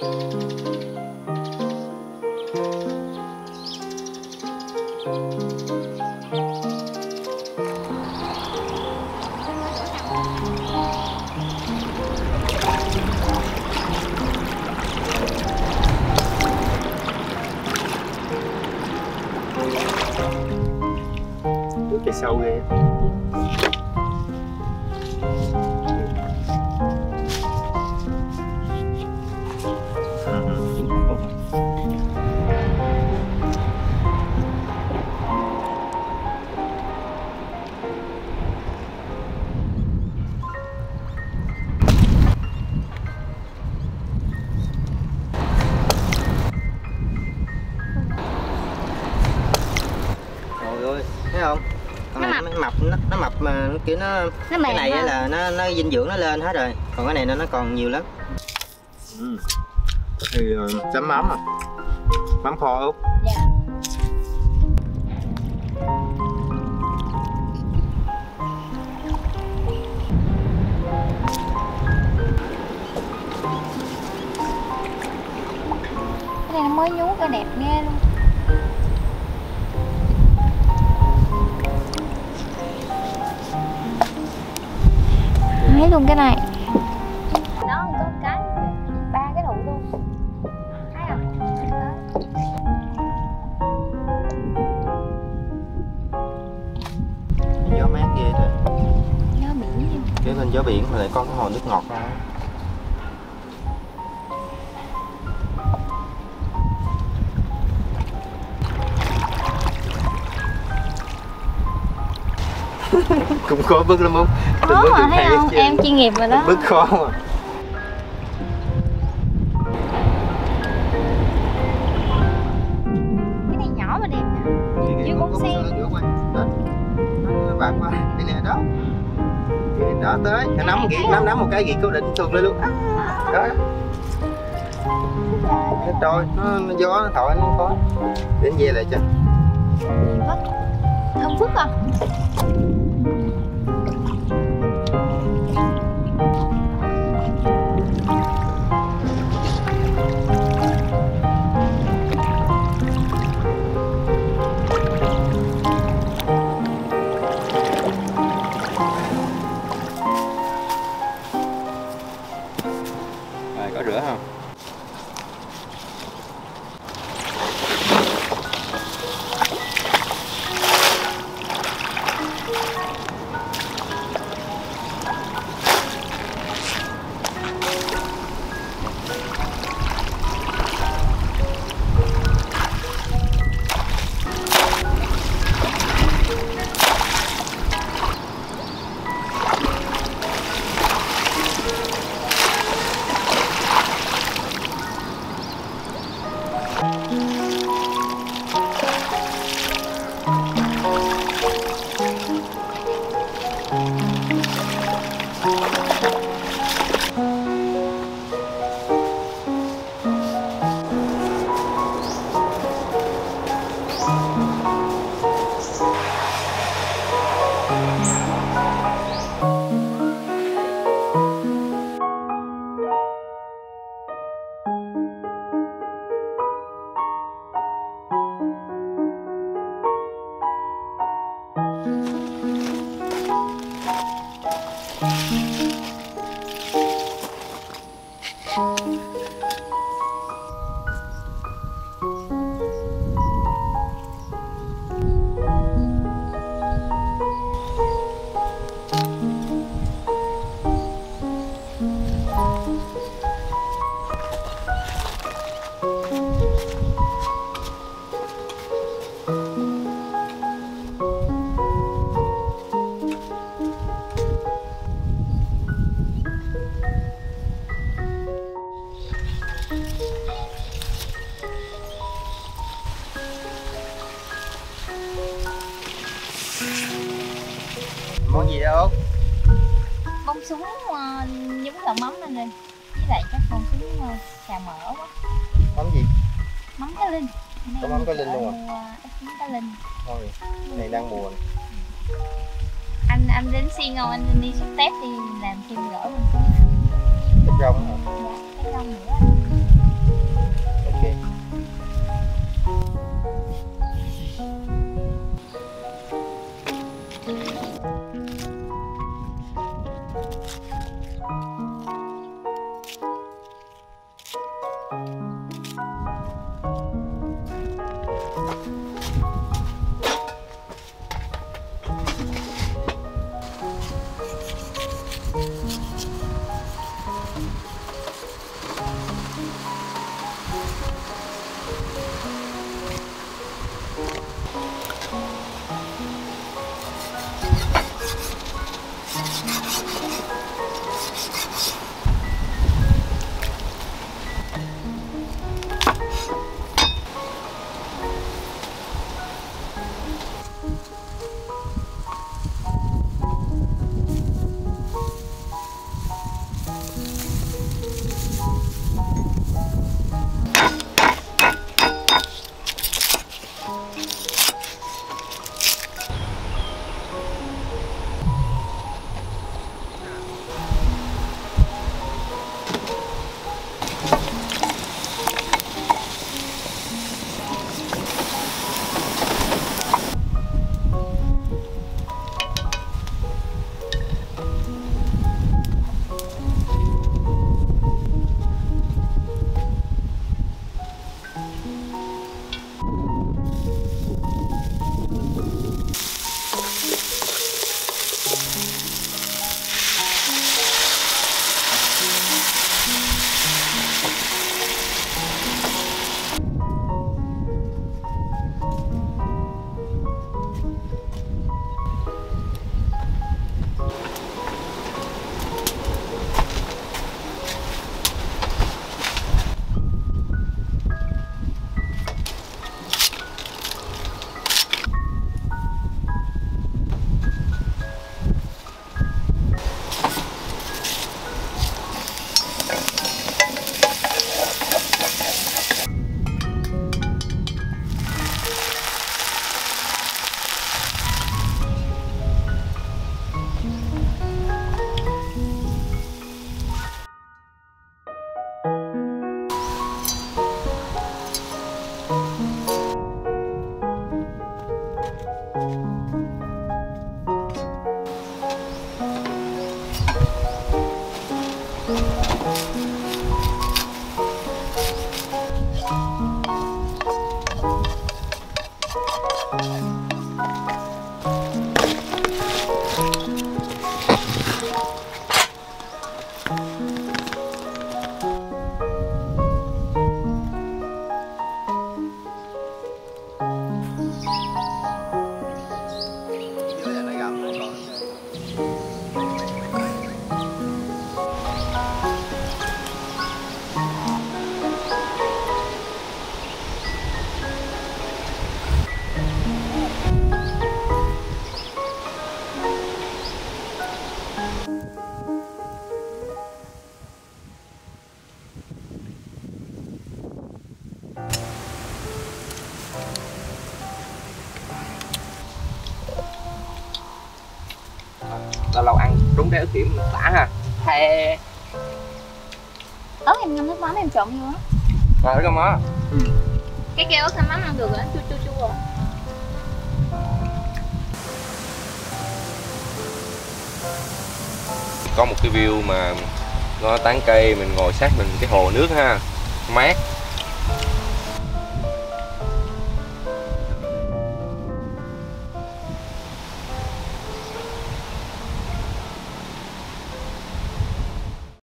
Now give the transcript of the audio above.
Cây sâu ghê. Trời ơi, thấy không? Con này nó mập, nó mập mà kiểu nó cái này á là nó dinh dưỡng nó lên hết rồi, còn cái này nó còn nhiều lắm. Thì chấm mắm à, mắm kho Út. Dạ. Cái này nó mới nhú cái đẹp ghê luôn. Thấy luôn cái này. Đó có cái 3 cái nụ luôn. Thấy không? Gió mát ghê rồi. Gió biển gì? Kế bên gió biển mà lại có cái hồ nước ngọt ra. Cũng khó bước lắm không? Khó mà thấy không? Em chuyên nghiệp rồi đó. Bước khó mà. Cái này nhỏ mà đẹp nè. Như con sen. Nó bạc quá. Cái này đó. Cái đó tới. Nắm một cái gì cố định xuống lên luôn. Đó. Trôi, nó gió, nó thổi, nó khó. Đến về lại cho. Thơm phức à? Rồi, có rửa không? Món gì đó Út? Bông súng nhúng đậu mắm lên đi. Với lại các con súng xào mỡ quá. Mắm gì? Mắm cá linh. Có mắm cá linh luôn à? Mắm cá linh. Thôi, này đang mùa này. Anh đến xiên không? Anh đi xúc tép đi làm thêm gỡ mình. Cái rong hả? Dạ, cái rong nữa. lâu lâu ăn trúng trái ớt kiểm đã ha. Thề. Ớt em ngâm nước mắm em trộn vô á. Rồi cái má. Cái keo ớt ngâm mắm ăn được rồi, chua chua chua rồi. Có một cái view mà nó tán cây, mình ngồi sát mình cái hồ nước ha, mát.